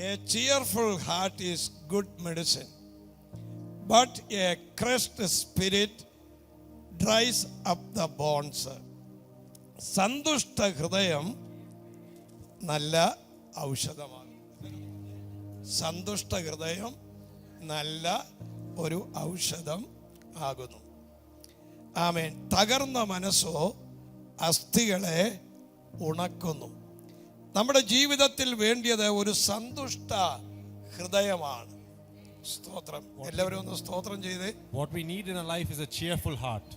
A cheerful heart is good medicine, but a crushed spirit dries up the bones. സന്തുഷ്ട ഹൃദയം നല്ല ഔഷധമാണ്. സന്തുഷ്ട ഹൃദയം നല്ല ഒരു ഔഷധം ആകുന്നു. ആമേൻ. തകർന്ന മനസ്സോ അസ്ഥികളെ ഉണക്കുന്നു. നമ്മുടെ ജീവിതത്തിൽ വേണ്ടിയത് ഒരു സന്തുഷ്ട ഹൃദയമാണ്. സ്തോത്രം. എല്ലാവരും ഒന്ന് സ്തോത്രം ചെയ്തേ. What we need in our life is a cheerful heart.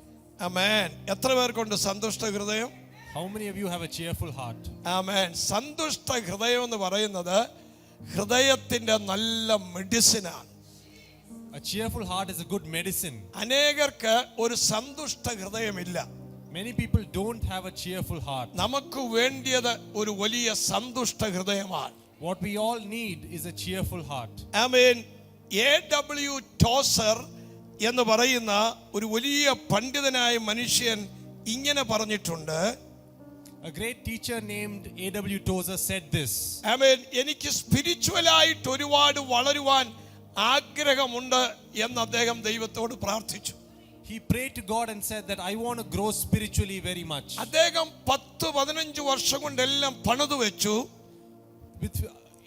ആമേൻ. എത്ര പേർക്കുണ്ട് സന്തുഷ്ട ഹൃദയം? How many of you have a cheerful heart? ആമേൻ. സന്തുഷ്ട ഹൃദയം എന്ന് പറയുന്നത് ഹൃദയത്തിന്റെ നല്ല മെഡിസിനാണ്. A cheerful heart is a good medicine. അനേകർക്ക് ഒരു സന്തുഷ്ട ഹൃദയമില്ല. Many people don't have a cheerful heart. നമുക്ക് വേണ്ടിയത് ഒരു വലിയ സന്തുഷ്ട ഹൃദയമാണ്. What we all need is a cheerful heart. Amen. A.W. ടോസർ എന്ന് പറയുന്ന ഒരു വലിയ പണ്ഡിതനായ മനുഷ്യൻ ഇങ്ങനെ പറഞ്ഞിട്ടുണ്ട്. A great teacher named A.W. Tozer said this. ആമേൻ. എനിക്ക് സ്പിരിച്വലായിട്ട് ഒരുപാട് വളരുവാൻ ആഗ്രഹമുണ്ട് എന്ന് അദ്ദേഹം ദൈവത്തോട് പ്രാർത്ഥിച്ചു. He prayed to God and said that I want to grow spiritually very much. അദ്ദേഹം 10-15 വർഷം കൊണ്ടെല്ലാം പണിതു വെച്ചു.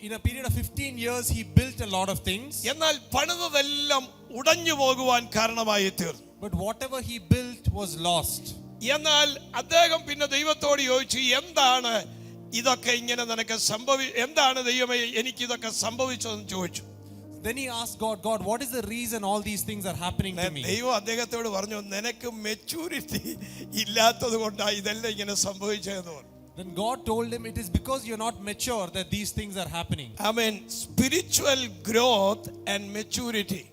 In a period of 15 years he built a lot of things. എന്നാൽ പണിതതെല്ലാം ഉടഞ്ഞു പോകുവാൻ കാരണമായി തീർന്നു. But whatever he built was lost. എന്നാൽ അദ്ദേഹം പിന്നെ ദൈവത്തോട് ചോദിച്ചു, എന്താണ് ഇതൊക്കെ ഇങ്ങനെ നിനക്ക് എന്താണ് ദൈവമേ എനിക്ക് ഇതൊക്കെ സംഭവിച്ചതെന്ന് ചോദിച്ചു. Then he asked God, what is the reason all these things are happening to me? ദൈവം അദ്ദേഹത്തോട് പറഞ്ഞു, നിനക്ക് മെച്യൂരിറ്റി ഇല്ലാത്തത് കൊണ്ടാണ് ഇതെല്ലാം ഇങ്ങനെ സംഭവിച്ചതെന്ന് പറഞ്ഞു. Then God told him, it is because you're not mature that these things are happening. Amen. Spiritual growth and maturity.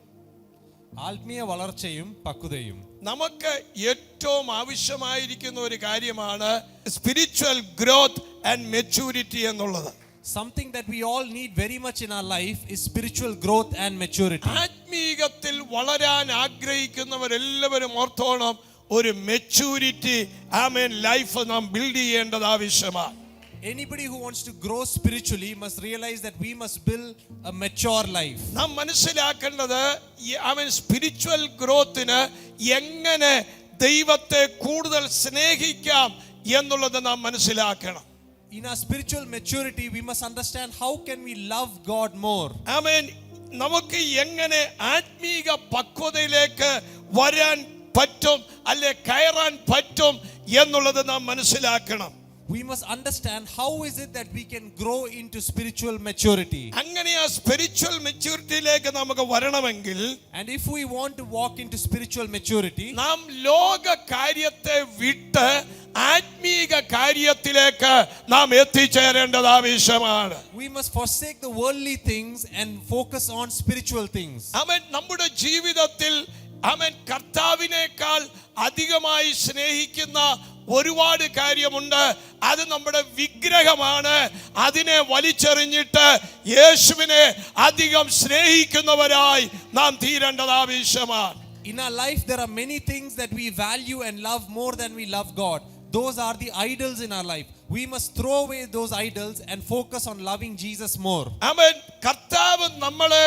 ആത്മീയ വളർച്ചയും പക്വതയും നമുക്ക് ഏറ്റവും ആവശ്യമായിരിക്കുന്ന ഒരു കാര്യമാണ് സ്പിരിച്വൽ ഗ്രോത്ത് ആൻഡ് മെച്യൂരിറ്റി എന്നുള്ളത്. Something that we all need very much in our life is spiritual growth and maturity. ആത്മീയത്തിൽ വളരാൻ ആഗ്രഹിക്കുന്നവരെല്ലാവരും ഓർത്തോണം, ഒരു മെച്യൂരിറ്റി ആമേൻ ലൈഫ് നാം ബിൽഡ് ചെയ്യേണ്ടത് ആവശ്യമാണ്. Anybody who wants to grow spiritually must realize that we must build a mature life. നാം മനസ്സിലാക്കേണ്ടത് ആമേൻ spiritual ഗ്രോത്തിന് എങ്ങനെ ദൈവത്തെ കൂടുതൽ സ്നേഹിക്കാം എന്നുള്ളത് നാം മനസ്സിലാക്കണം. In our spiritual maturity we must understand how can we love God more. ആമേൻ. നമുക്ക് എങ്ങനെ ആത്മീക പക്വതയിലേക്ക് വരാൻ പറ്റും അല്ലെ കയറാൻ പറ്റും എന്നുള്ളത് നാം മനസ്സിലാക്കണം. We must understand how is it that we can grow into spiritual maturity. അങ്ങനെ ആ സ്പിരിച്വൽ മെച്യൂരിറ്റിയിലേക്ക് നമുക്ക് വരണമെങ്കിൽ, and if we want to walk into spiritual maturity, നാം ലോക കാര്യത്തെ വിട്ട് ആത്മീക കാര്യത്തിലേക്ക് നാം എത്തിച്ചേരേണ്ടത് ആവശ്യമാണ്. We must forsake the worldly things and focus on spiritual things. ആമേൻ. നമ്മുടെ ജീവിതത്തിൽ ആമേൻ കർത്താവിനേക്കാൾ അധികമായി സ്നേഹിക്കുന്ന ഒരുപാട് കാര്യമുണ്ട്. അത് നമ്മുടെ വിഗ്രഹമാണ്. അതിനെ വലിച്ചെറിഞ്ഞിട്ട് യേശുവിനെ അധികം സ്നേഹിക്കുന്നവരായി നാം തീരേണ്ടത് ആവശ്യമാണ്. In our life there are many things that we value and love more than we love God. Those are the idols in our life. We must throw away those idols and focus on loving Jesus more. ആമേൻ. കർത്താവ് നമ്മളെ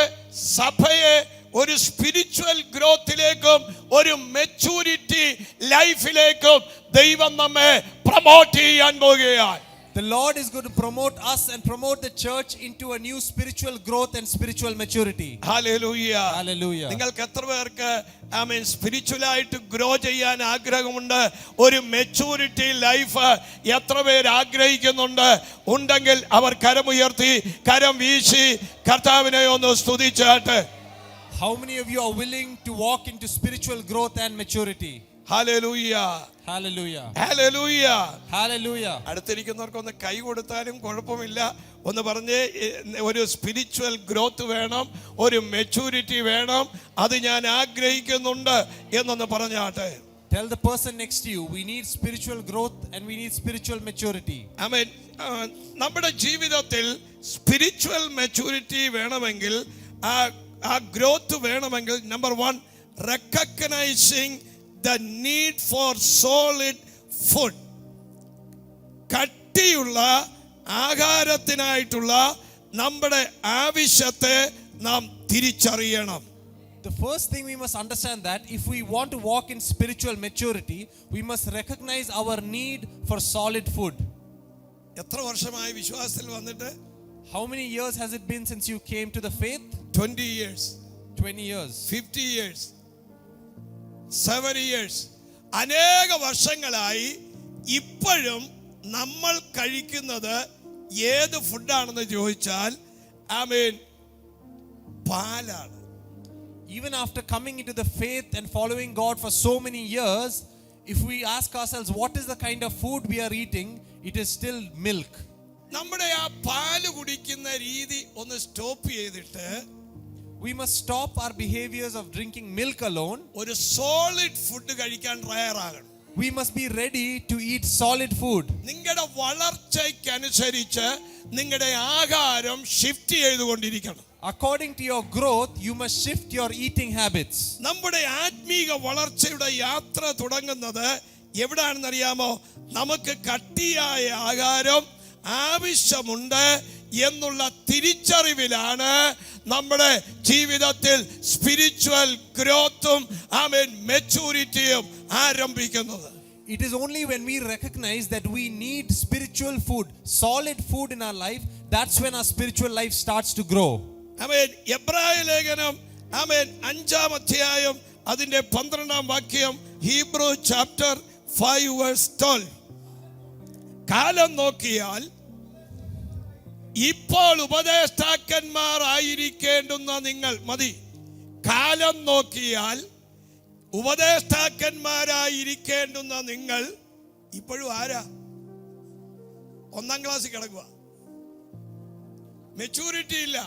സഭയെ ഒരു spiritual ഗ്രോത്തിലേക്കും ഒരു maturity ലൈഫിലേക്കും ദൈവം നമ്മെ promote ചെയ്യാൻ പോകുകയാണ്. The Lord is going to promote us and promote the church into a new spiritual growth and spiritual maturity. Hallelujah. Hallelujah. നിങ്ങൾക്ക് എത്ര പേർക്ക് ആമേൻ സ്പിരിച്വലായിട്ട് ഗ്രോ ചെയ്യാൻ ആഗ്രഹമുണ്ട്? ഒരു മെച്യൂരിറ്റി ലൈഫ് എത്ര പേര് ആഗ്രഹിക്കുന്നുണ്ട്? ഉണ്ടെങ്കിൽ അവർ കരമുയർത്തി കരം വീശി കർത്താവിനെ ഒന്ന് സ്തുതിച്ചാട്ടെ. How many of you are willing to walk into spiritual growth and maturity? Hallelujah. Hallelujah. Hallelujah. Hallelujah. അടുത്തിരിക്കുന്നവർക്കൊന്ന് കൈ കൊടുത്താലും കുഴപ്പമില്ല. ഒന്ന് പറഞ്ഞേ, ഒരു സ്പിരിച്വൽ ഗ്രോത്ത് വേണം, ഒരു മെച്യൂരിറ്റി വേണം, അത് ഞാൻ ആഗ്രഹിക്കുന്നുണ്ട് എന്നൊന്ന് പറഞ്ഞാട്ടെ. Tell the person next to you, we need spiritual growth and we need spiritual maturity. ആമേൻ. നമ്മുടെ ജീവിതത്തിൽ സ്പിരിച്വൽ മെച്യൂരിറ്റി വേണമെങ്കിൽ, ആ ഗ്രോത്ത് വേണമെങ്കിൽ, number 1, recognising the need for solid food. കട്ടിയുള്ള ആഹാരത്തിനായിട്ടുള്ള നമ്മുടെ ആവശ്യത്തെ നാം തിരിച്ചറിയണം. The first thing we must understand that if we want to walk in spiritual maturity, we must recognize our need for solid food. എത്ര വർഷമായി വിശ്വാസത്തിൽ വന്നിട്ട്? How many years has it been since you came to the faith? 20 years, 20 years, 50 years, 70 years. അനേക വർഷങ്ങളായി ഇപ്പോഴും നമ്മൾ കഴിക്കുന്നത് ഏത് ഫുഡാണെന്ന് ചോദിച്ചാൽ ആമേൻ പാലാണ്. Even after coming into the faith and following God for so many years, if we ask ourselves what is the kind of food we are eating, it is still milk. നമ്മുടെ ആ പാല് കുടിക്കുന്ന രീതി ഒന്ന് സ്റ്റോപ്പ് ചെയ്തിട്ട് We must stop our behaviors of drinking milk alone. ഒരു solid food കഴിക്കാൻ തയ്യാറാകണം. We must be ready to eat solid food. നിങ്ങളുടെ വളർച്ചയ്ക്കനുസരിച്ച് നിങ്ങളുടെ ആഹാരം ഷിഫ്റ്റ് ചെയ്തുകൊണ്ടിരിക്കണം. According to your growth, you must shift your eating habits. നമ്മുടെ ആത്മീക വളർച്ചയുടെ യാത്ര തുടങ്ങുന്നത് എവിടാണെന്നറിയാമോ? നമുക്ക് കട്ടിയായ ആഹാരം ആവശ്യമുണ്ട് എന്നുള്ള തിരിച്ചറിവിലാണ് നമ്മുടെ ജീവിതത്തിൽ സ്പിരിച്വൽ ഗ്രോത്തും ആമേൻ മെച്ചൂരിറ്റിയും ആരംഭിക്കുന്നത്. It is only when we recognize that we need spiritual food, solid food in our life, that's when our spiritual life starts to grow. ആമേൻ. എബ്രായ ലേഖനം ആമേൻ 5-ാം അധ്യായം അതിന്റെ 12-ാം വാക്യം, ഹീബ്രു ചാപ്റ്റർ 5 വേഴ്സ് 12. കാലം നോക്കിയാൽ ഇപ്പോൾ ഉപദേഷ്ടാക്കന്മാർ ആയിരിക്കേണ്ടുന്ന നിങ്ങൾ മതി. കാലം നോക്കിയാൽ ഉപദേഷ്ടാക്കന്മാരായിരിക്കേണ്ടുന്ന നിങ്ങൾ ഇപ്പോഴും ആരാ? 1-ാം ക്ലാസ്സിൽ കിടക്കുക, മെച്ചൂരിറ്റി ഇല്ല,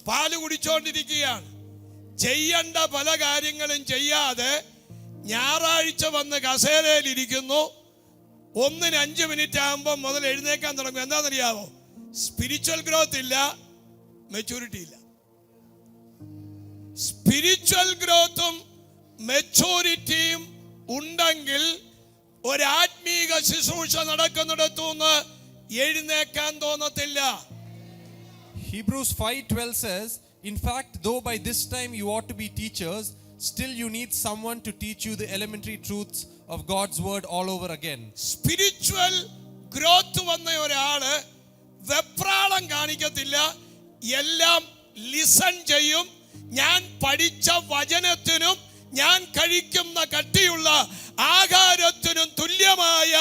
പാല് കുടിച്ചോണ്ടിരിക്കുകയാണ്. ചെയ്യേണ്ട പല കാര്യങ്ങളും ചെയ്യാതെ ഞായറാഴ്ച വന്ന് കസേരയിൽ ഇരിക്കുന്നു. 1-5 മിനിറ്റ് ആകുമ്പോൾ മുതൽ എഴുന്നേക്കാൻ തുടങ്ങും. എന്താണെന്നറിയാവോ? സ്പിരിച്വൽ ഗ്രോത്ത് ഇല്ല, മെച്ചൂരിറ്റി ഇല്ല. സ്പിരിച്വൽ ഗ്രോത്തും മെച്ചൂരിറ്റിയും ഉണ്ടെങ്കിൽ ഒരാത്മീക ശുശ്രൂഷ നടക്കുന്നിടത്തുനിന്ന് എഴുന്നേക്കാൻ തോന്നത്തില്ല. Hebrews 5:12 says, in fact, though by this time you ought to be teachers, still you need someone to teach you the elementary truths of God's word all over again. Spiritual growth വന്ന ഒരാള് വെപ്രാളം കാണിക്കത്തില്ല, എല്ലാം listen ചെയ്യും. ഞാൻ പഠിച്ച വചനത്തിനും ഞാൻ കഴിക്കുന്ന കട്ടിയുള്ള ആഹാരത്തിനും തുല്യമായ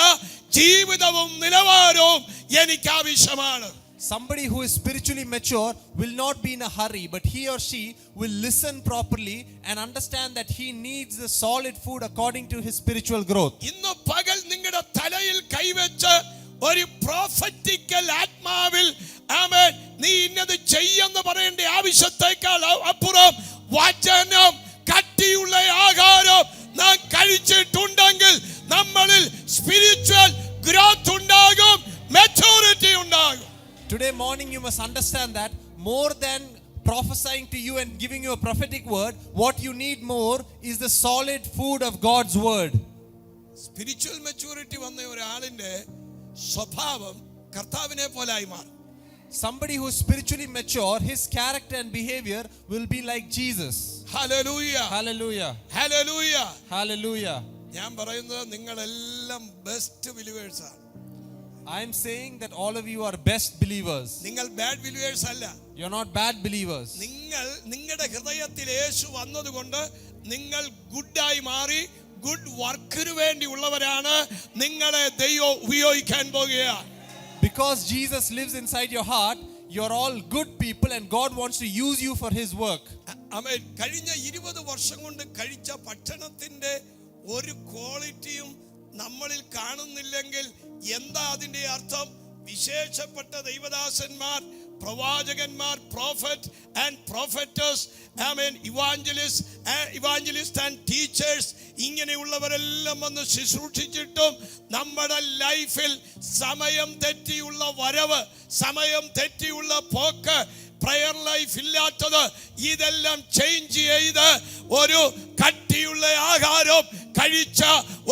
ജീവിതവും നിലവാരവും എനിക്ക് ആവശ്യമാണ്. Somebody who is spiritually mature will not be in a hurry, but he or she will listen properly and understand that he needs the solid food according to his spiritual growth. ഇന്ന് പകൽ നിങ്ങളുടെ തലയിൽ കൈവച്ച് ഒരു prophetical ആത്മാവിൽ ആമേൻ നീ ഇന്നത് ചെയ്യുമെന്ന് പറയേണ്ട ആവശ്യത്തേക്കാൾ അപ്പുറം വചനം കട്ടിയുള്ള ആഹാരം നാം കഴിച്ചിട്ടുണ്ടെങ്കിൽ നമ്മളിൽ സ്പിരിച്വൽ ഗ്രോത്ത് ഉണ്ടാകും, മെച്ചൂരിറ്റി ഉണ്ടാകും. Today morning you must understand that more than prophesying to you and giving you a prophetic word, what you need more is the solid food of God's word. Spiritual maturity വന്ന ഒരാളിന്റെ സ്വഭാവം കർത്താവിനെ പോലായി മാറും. Somebody who is spiritually mature, his character and behavior will be like Jesus. Hallelujah. Hallelujah. Hallelujah. Hallelujah. ഞാൻ പറയുന്നത് നിങ്ങളെല്ലാം best believers ആണ്. I am saying that all of you are best believers. നിങ്ങൾ bad believers അല്ല. You are not bad believers. നിങ്ങളുടെ ഹൃദയത്തിൽ യേശു വന്നതുകൊണ്ട് നിങ്ങൾ ഗുഡായി മാറി ഗുഡ് വർക്കിന് വേണ്ടി ഉള്ളവരാണ്. നിങ്ങളെ ദൈവം ഉപയോഗിക്കാൻ പോകുകയാണ്. Because Jesus lives inside your heart, you are all good people and God wants to use you for his work. ആമേൻ. കഴിഞ്ഞ 20 വർഷം കൊണ്ട് കഴിച്ച ഭക്ഷണത്തിന്റെ ഒരു ക്വാളിറ്റിയും നമ്മളിൽ കാണുന്നില്ലെങ്കിൽ എന്താ അതിന്റെ അർത്ഥം? വിശേഷപ്പെട്ട ദൈവദാസന്മാർ, പ്രവാചകന്മാർ, പ്രോഫറ്റ് ആൻഡ് പ്രോഫറ്റേഴ്സ്, ആമേൻ, ഇവാഞ്ചലിസ്റ്റ് ആൻഡ് ടീച്ചേഴ്സ്, ഇങ്ങനെയുള്ളവരെല്ലാം വന്ന് ശുശ്രൂഷിച്ചിട്ടും നമ്മുടെ ലൈഫിൽ സമയം തെറ്റിയുള്ള വരവ്, സമയം തെറ്റിയുള്ള പോക്ക്, പ്രയർ ലൈഫ് ഇല്ലാത്ത അടുത്തത് ഇതെല്ലാം ചേഞ്ച് ചെയ്ത് ഒരു കട്ടിയുള്ള ആഹാരം കഴിച്ച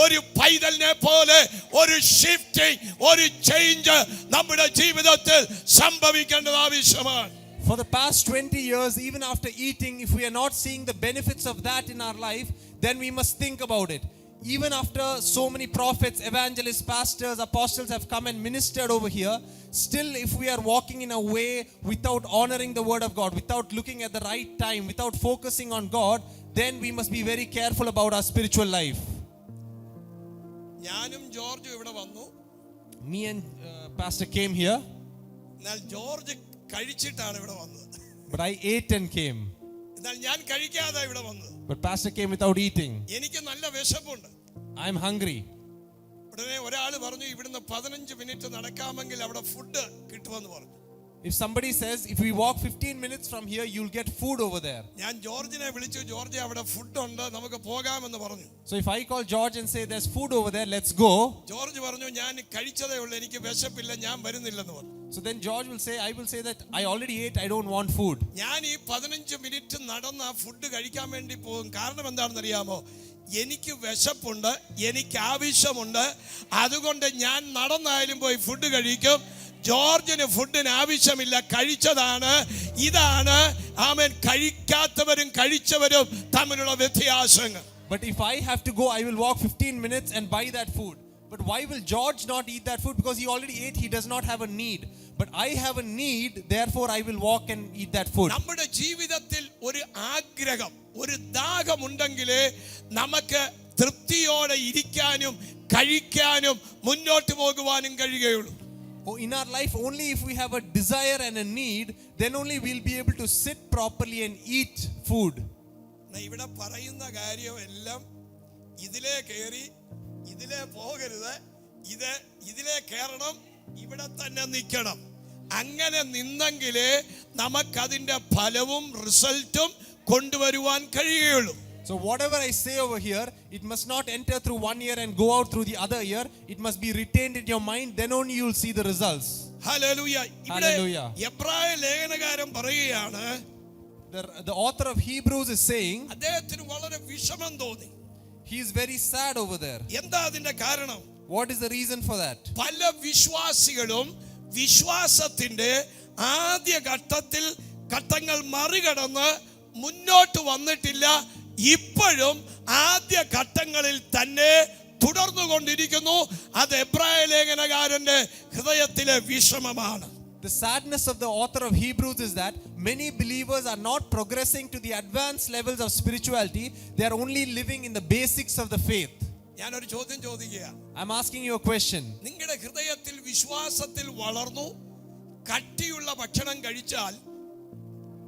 ഒരു പൈതലിനെ പോലെ ഒരു ഷിഫ്റ്റിംഗ്, ഒരു ചേഞ്ച് നമ്മുടെ ജീവിതത്തിൽ സംഭവിക്കേണ്ടത് ആവശ്യമാണ്. For the past 20 years, even after eating, if we are not seeing the benefits of that in our life, then we must think about it. Even after so many prophets, evangelists, pastors, apostles have come and ministered over here, still if we are walking in a way without honoring the word of God, without looking at the right time, without focusing on God, then we must be very careful about our spiritual life. ഞാനും ജോർജും ഇവിടെ വന്നു. Me and pastor came here, എന്നാൽ George കഴിച്ചിട്ടാണ് ഇവിടെ വന്നത്. but I ate and came. എന്നാൽ ഞാൻ കഴിക്കാതെ ഇവിടെ വന്നത്. But pastor came without eating. എനിക്ക് നല്ല വിശപ്പുണ്ട്. I am hungry. ഉടനെ ഒരാൾ പറഞ്ഞു ഇവിടുന്ന് 15 മിനിറ്റ് നടക്കാമെങ്കിൽ അവിടെ ഫുഡ് കിട്ടുമെന്ന് പറഞ്ഞു. If somebody says if we walk 15 minutes from here, you'll get food over there. ഞാൻ ജോർജിനെ വിളിച്ചു, ജോർജ് അവിടെ ഫുഡ് ഉണ്ട്, നമുക്ക് പോകാമെന്ന് പറഞ്ഞു. So if I call George and say there's food over there, let's go. George പറഞ്ഞു ഞാൻ കഴിച്ചതേ ഉള്ളൂ, എനിക്ക് വിശപ്പില്ല, ഞാൻ വരുന്നില്ലെന്ന് പറഞ്ഞു. So then George will say, I will say that I already ate, I don't want food. ഞാൻ ഈ 15 മിനിറ്റ് നടന്ന food കഴിക്കാൻ വേണ്ടി പോകും. കാരണം എന്താണെന്ന് അറിയാമോ? എനിക്ക് വിശപ്പുണ്ട്, എനിക്ക് ആവശ്യമുണ്ട്, അതുകൊണ്ട് ഞാൻ നടന്നായാലും പോയി ഫുഡ് കഴിക്കും. ജോർജിന് ഫുഡിന് ആവശ്യമില്ല, കഴിച്ചതാണ്. ഇതാണ് ആമേൻ കഴിക്കാത്തവരും കഴിച്ചവരും തമ്മിലുള്ള വ്യത്യാസങ്ങൾ. But if I have to go, I will walk 15 minutes and buy that food. But why will George not eat that food? Because he already ate, he does not have a need. But I have a need, therefore I will walk and eat that food. നമ്മുടെ ജീവിതത്തിൽ ഒരു ആഗ്രഹം, ഒരു ദാഹമുണ്ടെങ്കിലേ നമുക്ക് തൃപ്തിയോടെ ഇരിക്കാനും കഴിക്കാനും മുന്നോട്ട് പോകുവാനും കഴിയുകയുള്ളൂ. In our life, only if we have a desire and a need, then only we'll be able to sit properly and eat food. ഇവിടെ പറയുന്ന കാര്യം എല്ലാം ഇതിലേ കയറി ഇതിലേ പോകരുത്, ഇതിലേ കയറണം, ഇവിടെ തന്നെ നിൽക്കണം. അങ്ങനെ നിന്നെങ്കിലേ നമുക്കതിന്റെ ഫലവും റിസൾട്ടും കൊണ്ടുവരുവാൻ കഴിയുകയുള്ളൂ. So whatever I say over here, it must not enter through one ear and go out through the other ear. It must be retained in your mind, then only you will see the results. Hallelujah. ഇവിടെ എബ്രായ ലേഖനകാരൻ പറയുകയാണ്, the author of Hebrews is saying, അദ്ദേഹത്തിന് വളരെ വിഷമം തോന്നി. he is very sad over there. എന്താ അതിന്റെ കാരണം? What is the reason for that? പല വിശ്വാസികളും വിശ്വാസത്തിന്റെ ആദ്യ ഘട്ടങ്ങൾ മറികടന്ന് മുന്നോട്ട് വന്നിട്ടില്ല. ഇപ്പോഴും ആദ്യ ഘട്ടങ്ങളിൽ തന്നെ തുടർന്നുകൊണ്ടിരിക്കുന്നു. അത് എബ്രായ ലേഖനകാരന്റെ ഹൃദയത്തിലെ വിഷമമാണ്. The sadness of the author of Hebrews is that many believers are not progressing to the advanced levels of spirituality. They are only living in the basics of the faith. ഞാനൊരു ചോദ്യം ചോദിക്കുകയാണ്. I'm asking you a question. നിങ്ങളുടെ ഹൃദയത്തിൽ വിശ്വാസത്തിൽ വളർന്നു കട്ടിയുള്ള ഭക്ഷണം കഴിച്ചാൽ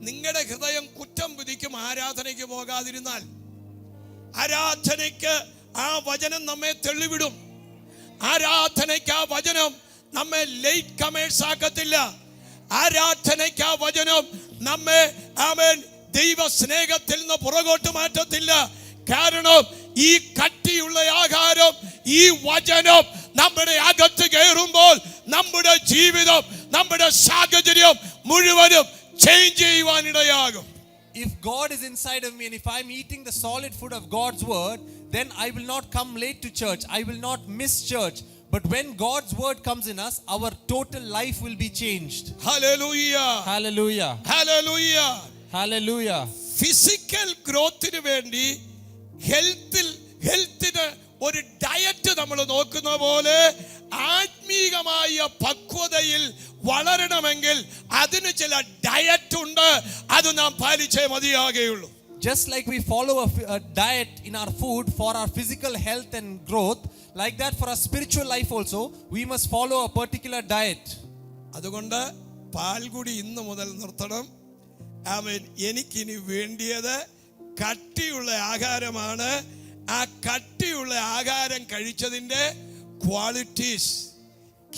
നിങ്ങളുടെ ഹൃദയം കുറ്റം വിധിക്കും ആരാധനയ്ക്ക് പോകാതിരുന്നാൽ. ആരാധനയ്ക്ക് ആ വചനം നമ്മെ തെളിവിടും. ആരാധനയ്ക്ക് ആ വചനം നമ്മെ ലേറ്റ് കമേഴ്സ് ആക്കത്തില്ല. ആരാധനയ്ക്ക് ആ വചനം നമ്മെ ആമേൻ ദൈവ സ്നേഹത്തിൽ നിന്ന് പുറകോട്ട് മാറ്റത്തില്ല. കാരണം ഈ കട്ടിയുള്ള ആഹാരം, ഈ വചനം നമ്മുടെ അകത്ത് കയറുമ്പോൾ നമ്മുടെ ജീവിതം, നമ്മുടെ സാഹചര്യം മുഴുവനും change ചെയ്യുവാനിടയാകും. If God is inside of me and if I'm eating the solid food of God's word, then I will not come late to church. I will not miss church. But when God's word comes in us, our total life will be changed. Hallelujah. Hallelujah. Hallelujah. Hallelujah. Physical ഗ്രോത്തിന് വേണ്ടി ഹെൽത്തിന് ഒരു diet നമ്മൾ നോക്കുന്ന പോലെ ആത്മീകമായ പക്വതയിൽ വളരണമെങ്കിൽ അതിന് ചില diet ഉണ്ട്. അത് നാം പാലിച്ചേ മതിയാകുകയുള്ളൂ. Just like we follow a diet in our food for our physical health and growth, like that for our spiritual life also, we must follow a particular diet. അതുകൊണ്ട് പാൽകുടി ഇന്ന് മുതൽ നിർത്തണം. ആമേൻ. എനിക്കിനി വേണ്ടിയത് കട്ടിയുള്ള ആഹാരമാണ്. ആ കട്ടിയുള്ള ആഹാരം കഴിച്ചതിൻ്റെ ക്വാളിറ്റീസ്,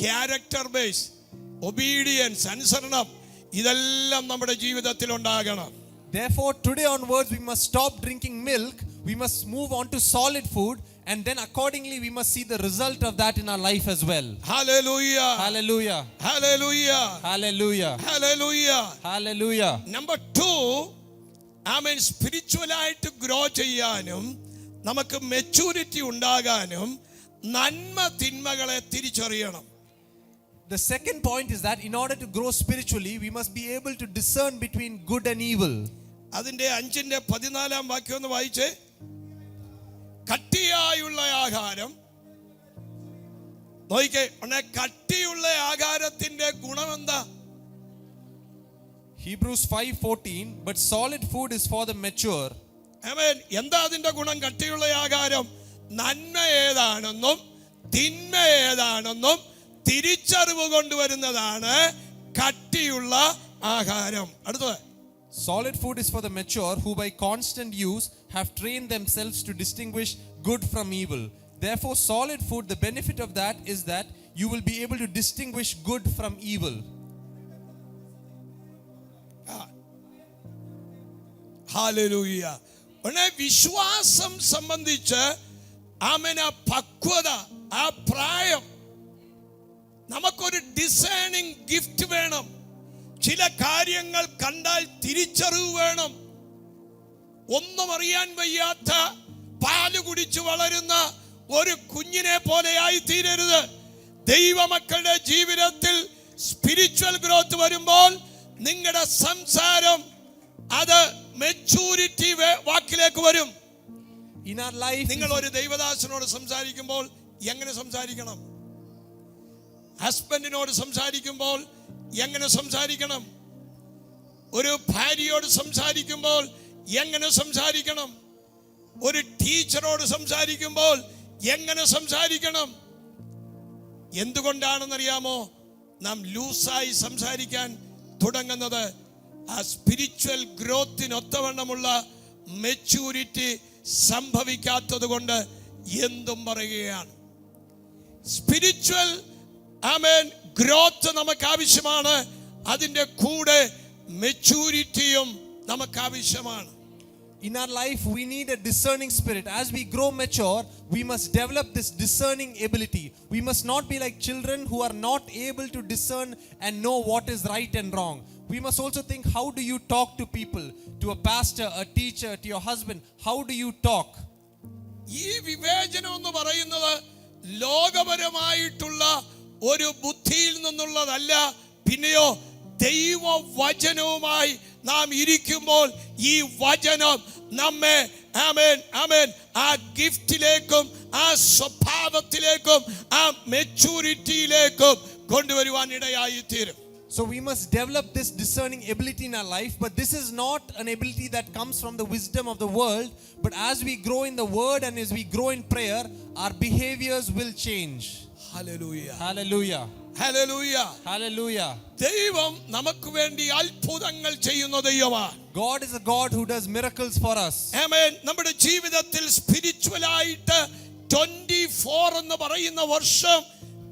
ക്യാരക്ടർ ബേസ്, ഒബീഡിയൻസ്, അനുസരണം, ഇതെല്ലാം നമ്മുടെ ജീവിതത്തിൽ ഉണ്ടാകണം. Therefore, today onwards, we must stop drinking milk. We must move on to solid food And then accordingly we must see the result of that in our life as well. Hallelujah. Hallelujah. Hallelujah. Hallelujah. Hallelujah. Hallelujah. Number 2, amen, സ്പിരിച്വലായിട്ട് grow ചെയ്യാനും നമുക്ക് maturity ഉണ്ടാകാനും നന്മ തിന്മകളെ തിരിച്ചറിയണം. The second point is that in order to grow spiritually, we must be able to discern between good and evil. അതിന്റെ 5:14 വാക്യം ഒന്ന് വായിച്ചേ. കട്ടിയായുള്ള ആഹാരം, നോക്കിക്കേ, കട്ടിയുള്ള ആഹാരത്തിന്റെ ഗുണം എന്താ? Hebrews 5:14, but solid food is for the mature. ആമേൻ. എന്താ അതിന്റെ ഗുണം? കട്ടിയുള്ള ആഹാരം നന്മ ഏതാണെന്നും തിന്മ ഏതാണെന്നും തിരിച്ചറിവ് കൊണ്ടുവരുന്നതാണ് കട്ടിയുള്ള ആഹാരം. അടുത്തത്, Solid food is for the mature, who by constant use have trained themselves to distinguish good from evil. Therefore, solid food, the benefit of that is that you will be able to distinguish good from evil. Hallelujah. വിശ്വാസം സംബന്ധിച്ച് ആമേൻ, ആ പക്വത, ആ പ്രായം, നമുക്കൊരു discerning gift വേണം. ചില കാര്യങ്ങൾ കണ്ടാൽ തിരിച്ചറിവ് വേണം. ഒന്നും അറിയാൻ വയ്യാത്ത പാല് കുടിച്ചു വളരുന്ന ഒരു കുഞ്ഞിനെ പോലെയായി തീരരുത്. ദൈവമക്കളുടെ ജീവിതത്തിൽ സ്പിരിച്വൽ ഗ്രോത്ത് വരുമ്പോൾ നിങ്ങളുടെ സംസാരം അത് മെച്ചൂരിറ്റി വാക്കിലേക്ക് വരും. In our life, നിങ്ങൾ ഒരു ദൈവദാസനോട് സംസാരിക്കുമ്പോൾ എങ്ങനെ സംസാരിക്കണം? ഹസ്ബൻഡിനോട് സംസാരിക്കുമ്പോൾ എങ്ങനെ സംസാരിക്കണം? ഒരു ഭാര്യയോട് സംസാരിക്കുമ്പോൾ എങ്ങനെ സംസാരിക്കണം? ഒരു ടീച്ചറോട് സംസാരിക്കുമ്പോൾ എങ്ങനെ സംസാരിക്കണം? എന്തുകൊണ്ടാണെന്നറിയാമോ നാം ലൂസായി സംസാരിക്കാൻ തുടങ്ങുന്നത്? ആ സ്പിരിച്വൽ ഗ്രോത്തിനൊത്തവണ്ണമുള്ള മെച്യൂരിറ്റി സംഭവിക്കാത്തത് കൊണ്ട് എന്തും പറയുകയാണ്. സ്പിരിച്വൽ ആമേൻ ഗ്രോത്ത് നമുക്ക് ആവശ്യമാണ്. അതിന്റെ കൂടെ മെച്യൂരിറ്റിയും നമുക്ക് ആവശ്യമാണ്. In our life, we need a discerning spirit. As we grow mature, we must develop this discerning ability. We must not be like children who are not able to discern and know what is right and wrong. We must also think, how do you talk to people? To a pastor, a teacher, to your husband. How do you talk? ഈ വിവേചനം എന്ന് പറയുന്നത് ലോകപരമായിട്ടുള്ള ഒരു ബുദ്ധിയിൽ നിന്നുള്ളതല്ല. പിന്നെയോ ദൈവവചനവുമായി നാം ഇരിക്കുമ്പോൾ ഈ വചനം നമ്മെ ആമേൻ ആമേൻ ആ ഗിഫ്റ്റിലേക്കും ആ സ്വഭാവത്തിലേക്കും ആ മെച്യൂരിറ്റിയിലേക്കും കൊണ്ടുവരുവാൻ ഇടയായി തീരും. So we must develop this discerning ability in our life, but this is not an ability that comes from the wisdom of the world, but as we grow in the word and as we grow in prayer, our behaviors will change. Hallelujah. Hallelujah. Hallelujah. Hallelujah. ദൈവം നമുക്ക് വേണ്ടി അത്ഭുതങ്ങൾ ചെയ്യുന്ന ദൈവമാണ്. God is a God who does miracles for us. ആമേൻ. നമ്മുടെ ജീവിതത്തിൽ spiritual ആയിട്ട് 24 എന്ന് പറയുന്ന വർഷം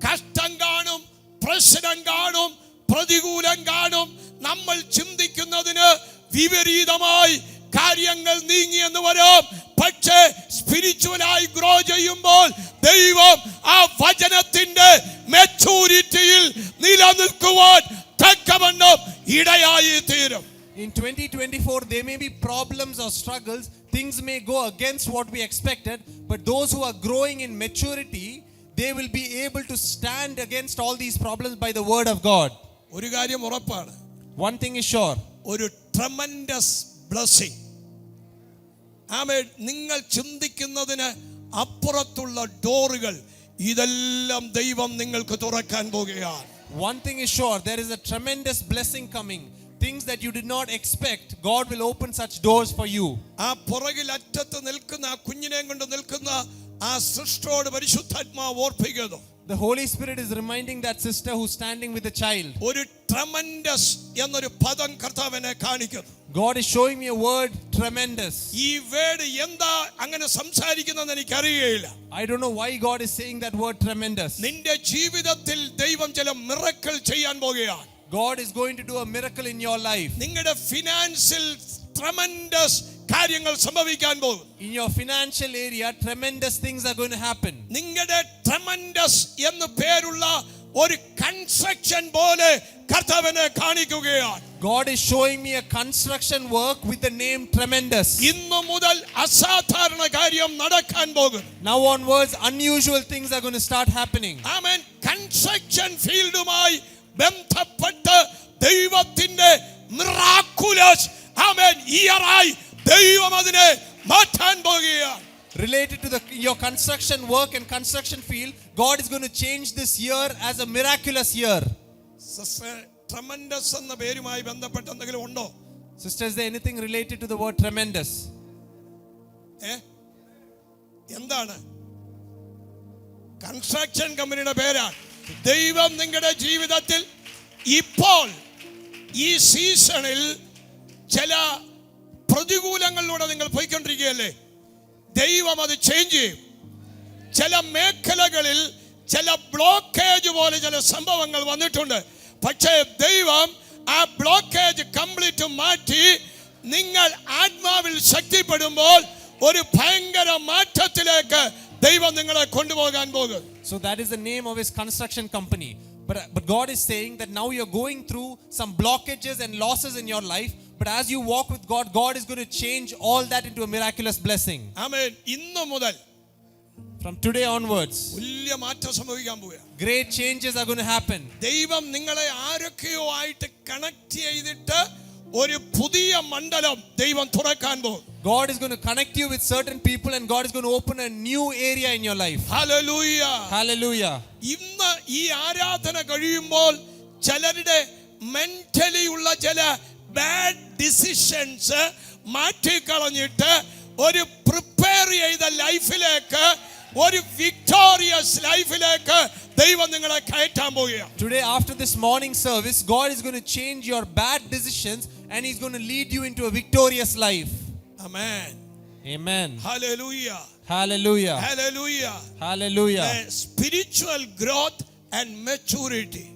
കഷ്ടം കാണും, പ്രശ്നം കാണും, പ്രതികൂലം കാണും. നമ്മൾ ചിന്തിക്കുന്നതിന് വിപരീതമായി കാര്യങ്ങൾ നീങ്ങി എന്ന് വരാം. പക്ഷേ സ്പിരിച്വലായി ഗ്രോ ചെയ്യുമ്പോൾ ദൈവം ആ വചനത്തിന്റെ മെച്യൂരിറ്റിയിൽ നിലനിൽക്കുവാൻ തക്കവണ്ണം ഇടയായി തീരും. In 2024, there may be problems or struggles. Things may go against what we expected, but those who are growing in maturity, they will be able to stand against all these problems by the word of God. ഒരു കാര്യം ഉറപ്പാണ്. One thing is sure. ഒരു tremendous blessing. ആമേൻ. നിങ്ങൾ ചിന്തിക്കുന്നതിന് അപ്പുറത്തുള്ള ഡോറുകൾ ഇതെല്ലാം ദൈവം നിങ്ങൾക്ക് തുറക്കാൻ പോകുകയാണ്. One thing is sure, there is a tremendous blessing coming. Things that you did not expect, God will open such doors for you. ആ പുറകിൽ അറ്റത്ത് നിൽക്കുന്ന ആ കുഞ്ഞിനെ കൊണ്ട് നിൽക്കുന്ന ആ സിസ്റ്ററോട് പരിശുദ്ധാത്മാവ് ഓർപ്പിക്കുന്നു. The Holy Spirit is reminding that sister who's standing with the child. ഒരു ട്രെമൻഡസ് എന്നൊരു പദം കർത്താവിനെ കാണിക്കുന്നു. God is showing me a word, tremendous. ഈ വേർഡ് എന്താ അങ്ങനെ സംസാരിക്കുന്നതെന്ന് എനിക്കറിയില്ല. I don't know why God is saying that word, tremendous. നിന്റെ ജീവിതത്തിൽ ദൈവം ചില മിറക്കിൾ ചെയ്യാൻ പോകുകയാണ്. God is going to do a miracle in your life. നിങ്ങളുടെ ഫിനാൻസിൽ ട്രെമൻഡസ് കാര്യങ്ങൾ സംഭവിക്കാൻ പോകും. In your financial area, tremendous things are going to happen. നിങ്ങളുടെ ട്രെമൻഡസ് എന്ന് പേരുള്ള ഒരു കൺസ്ട്രക്ഷൻ പോലെ കർത്താവിനെ കാണിക്കുകയാണ്. God is showing me a construction work with the name Tremendous. ഇന്നു മുതൽ അസാധാരണ കാര്യം നടക്കാൻ പോകും. Now onwards, unusual things are going to start happening. ആമേൻ. കൺസ്ട്രക്ഷൻ ഫീൽഡുമായി ബന്ധപ്പെട്ട് ദൈവത്തിന്റെ മിറാക്കുലസ് ആമേൻ ഇയറായി ദൈവം അതിനെ മാറ്റാൻ പോകുകയാണ്. Related to your construction work and construction field, God is going to change this year as a miraculous year. Tremendous എന്ന പേരുമായി ബന്ധപ്പെട്ട് എന്തെങ്കിലും ഉണ്ടോ? Sister, is there anything related to the word tremendous? എന്താണ്? കൺസ്ട്രക്ഷൻ കമ്പനിയുടെ പേരാണ്. ദൈവം നിങ്ങളുടെ ജീവിതത്തിൽ ഇപ്പോൾ ഈ സീസണിൽ ചില പ്രതികൂലങ്ങളിലൂടെ നിങ്ങൾ പോയിക്കൊണ്ടിരിക്കുകയല്ലേ, ദൈവം അത് ചേഞ്ച് ചെയ്യും. ചില മേഖലകളിൽ ചില ബ്ലോക്കേജ് പോലെ ചില സംഭവങ്ങൾ വന്നിട്ടുണ്ട്. പക്ഷേ ദൈവം ആ ബ്ലോക്കേജ് കംപ്ലീറ്റ് മാറ്റി നിങ്ങൾ ആത്മാവിൽ ശക്തിപ്പെടുമ്പോൾ ഒരു ഭയങ്കര മാറ്റത്തിലേക്ക് ദൈവം നിങ്ങളെ കൊണ്ടുപോകാൻ പോകും. So that is the name of his construction company. But God is saying that now you're going through some blockages and losses in your life. But as you walk with God, God is going to change all that into a miraculous blessing. ആമേൻ. ഇന്നു മുതൽ From today onwards, വലിയ മാറ്റം സംഭവിക്കാൻ പോവുകയാണ്. great changes are going to happen. ദൈവം നിങ്ങളെ ആരൊക്കെയോ ആയിട്ട് കണക്ട് ചെയ്തിട്ട് ഒരു പുതിയ മണ്ഡലം ദൈവം തുറക്കാൻ പോകും. God is going to connect you with certain people and God is going to open a new area in your life. Hallelujah. Hallelujah. ഇന്ന് ഈ ആരാധന കഴിയുമ്പോൾ ചിലരുടെ മെന്റലി ഉള്ള ചില ബാഡ് ഡിസിഷൻസ് മാറ്റിക്കളഞ്ഞിട്ട് ഒരു പ്രിപ്പയർ ചെയ്ത ലൈഫിലേക്ക്, ഒരു വിക്ടോറിയസ് ലൈഫിലേക്ക് ദൈവം നിങ്ങളെ കയറ്റാൻ പോവുകയാണ്. Today after this morning service, God is going to change your bad decisions and he's going to lead you into a victorious life. Amen. Amen. Hallelujah. Hallelujah. Hallelujah. Hallelujah. Spiritual growth and maturity.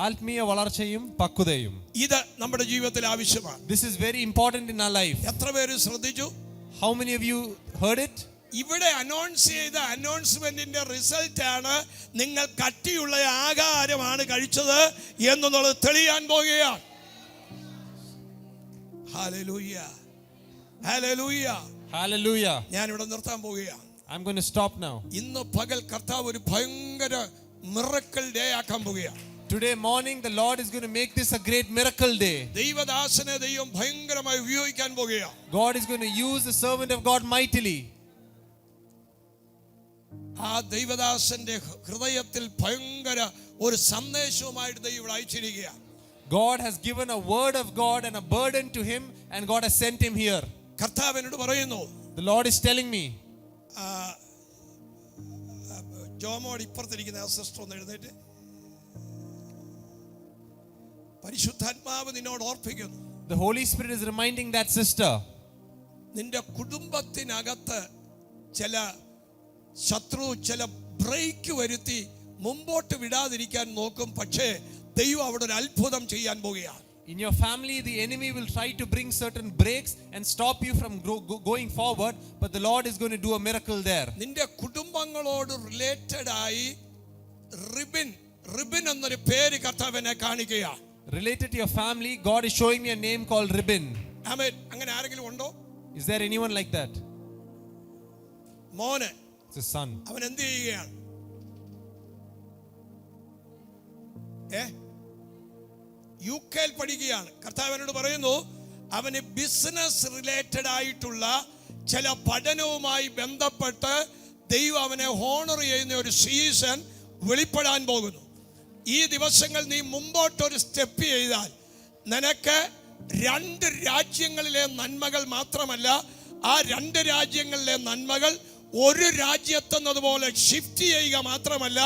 ആത്മീയ വളർച്ചയും പക്വതയും ഇത് നമ്മുടെ ജീവിതത്തിൽ ആവശ്യമാണ്. This is very important in our life. എത്ര പേര് ശ്രദ്ധിച്ചു? How many of you heard it? ഇവിടെ അനൗൺസ് ചെയ്ത അനൗൺസ്മെന്റിന്റെ റിസൾട്ട് ആണ് നിങ്ങൾ കട്ടിയുള്ള ആഹാരമാണ് കഴിച്ചത് എന്നുള്ളത് തെളിയാൻ പോകുകയാണ്. ഹല്ലേലൂയ. ഹല്ലേലൂയ. Hallelujah. ഞാൻ ഇവിടെ നിർത്താൻ പോവുകയാണ്. I'm going to stop now. ഇന്ന് പകൽ കർത്താവ് ഒരു ഭയങ്കര മിറക്കിൾ ഡേ ആക്കാൻ പോവുകയാണ്. Today morning the Lord is going to make this a great miracle day. ദൈവദാസനെ ദൈവം ഭയങ്കരമായി ഉപയോഗിക്കാൻ പോകുകയാണ്. God is going to use the servant of God mightily. ആ ദൈവദാസന്റെ ഹൃദയത്തിൽ ഭയങ്കര ഒരു സന്ദേശവുമായിട്ട് ദൈവം അയച്ചിരിക്കുകയാണ്. God has given a word of God and a burden to him and God has sent him here. കർത്താവ് എന്നോട് പറയുന്നു, The Lord is telling me. ജോമോട് ഇപ്പുറത്തിരിക്കുന്ന സിസ്റ്റർ ഒന്ന് എഴുന്നേറ്റ്. പരിശുദ്ധാത്മാവ് നിന്നോട് ഓർപ്പിക്കുന്നു, The Holy Spirit is reminding that sister. നിന്റെ കുടുംബത്തിനകത്ത് ചില ശത്രു ചില ബ്രേക്ക് വരുത്തി മുമ്പോട്ട് വിടാതിരിക്കാൻ നോക്കും. പക്ഷേ ദൈവം അവിടെ ഒരു അത്ഭുതം ചെയ്യാൻ പോകുകയാണ്. In your family, the enemy will try to bring certain breaks and stop you from going forward, but the Lord is going to do a miracle there. നിന്റെ കുടുംബങ്ങളോട് റിലേറ്റഡ് ആയി റിബിൻ എന്നൊരു പേര് കർത്താവിനെ കാണിക്കുകയാണ്. Related to your family, God is showing me a name called Ribbon. ആമേൻ. അങ്ങനെ ആരെങ്കിലും ഉണ്ടോ? Is there anyone like that? മോനെ, It's a son. അവൻ എന്ത് ചെയ്യുകയാണ്? യുകെയിൽ പഠിക്കുകയാണ്. കർത്താവിനോട് പറയുന്നു, അവന് ബിസിനസ് റിലേറ്റഡ് ആയിട്ടുള്ള ചില പഠനവുമായി ബന്ധപ്പെട്ട് ദൈവം അവനെ ഹോണർ ചെയ്യുന്ന ഒരു സീസൺ വെളിപ്പെടാൻ പോകുന്നു. ഈ ദിവസങ്ങൾ നീ മുമ്പോട്ടൊരു സ്റ്റെപ്പ് ചെയ്താൽ നിനക്ക് 2 രാജ്യങ്ങളിലെ നന്മകൾ മാത്രമല്ല, ആ 2 രാജ്യങ്ങളിലെ നന്മകൾ ഒരു രാജ്യത്തെന്നതുപോലെ ഷിഫ്റ്റ് ചെയ്യുക മാത്രമല്ല,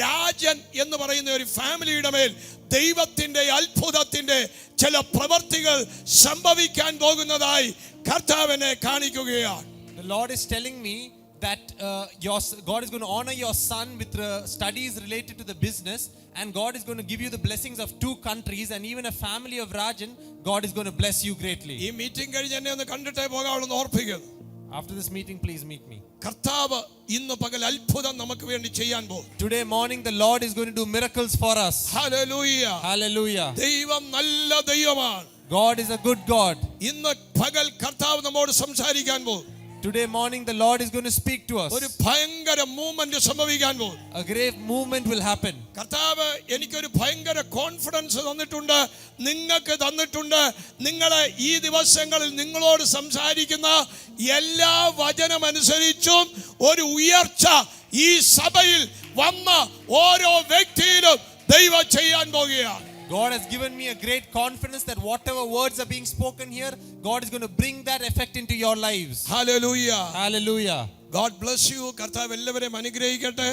രാജൻ എന്ന് പറയുന്ന ഒരു ഫാമിലിയുടെ മേൽ ദൈവത്തിന്റെ അത്ഭുതത്തിന്റെ ചില പ്രവർത്തികൾ സംഭവിക്കാൻ പോകുന്നതായി കർത്താവിനെ കാണിക്കുകയാണ്. The Lord is telling me that God is going to honor your son with studies related to the business, and God is going to give you the blessings of 2 countries and even a family of Rajan. God is going to bless you greatly. ഈ meeting കഴിഞ്ഞ് എന്നെ ഒന്ന് കണ്ടിട്ടേ പോകാവുള്ളൂ ഓർപ്പിക്കുന്നു. After this meeting, please meet me. കർത്താവ് ഇന്ന് പകൽ അത്ഭുതം നമുക്ക് വേണ്ടി ചെയ്യാൻ പോകും. Today morning the Lord is going to do miracles for us. Hallelujah. Hallelujah. ദൈവം നല്ല ദൈവമാണ്. God is a good God. ഇന്ന് പകൽ കർത്താവ് നമ്മോട് സംസാരിക്കാൻ പോകും. Today morning the Lord is going to speak to us. ഒരു ഭയങ്കര മൂവ്മെന്റ് സംഭവിക്കാൻ പോകും. A great movement will happen. കർത്താവ് എനിക്കൊരു ഭയങ്കര കോൺഫിഡൻസ് തന്നിട്ടുണ്ട്, നിങ്ങൾക്ക് തന്നിട്ടുണ്ട്. നിങ്ങളെ ഈ ദിവസങ്ങളിൽ നിങ്ങളോട് സംസാരിക്കുന്ന എല്ലാ വചനമനുസരിച്ചും ഒരു ഉയർച്ച ഈ സഭയിൽ വന്ന ഓരോ വ്യക്തിയിലും ദൈവം ചെയ്യാൻ പോകുകയാണ്. God has given me a great confidence that whatever words are being spoken here, God is going to bring that effect into your lives. Hallelujah. Hallelujah. God bless you. കർത്താവ് എല്ലാവരെയും അനുഗ്രഹിക്കട്ടെ.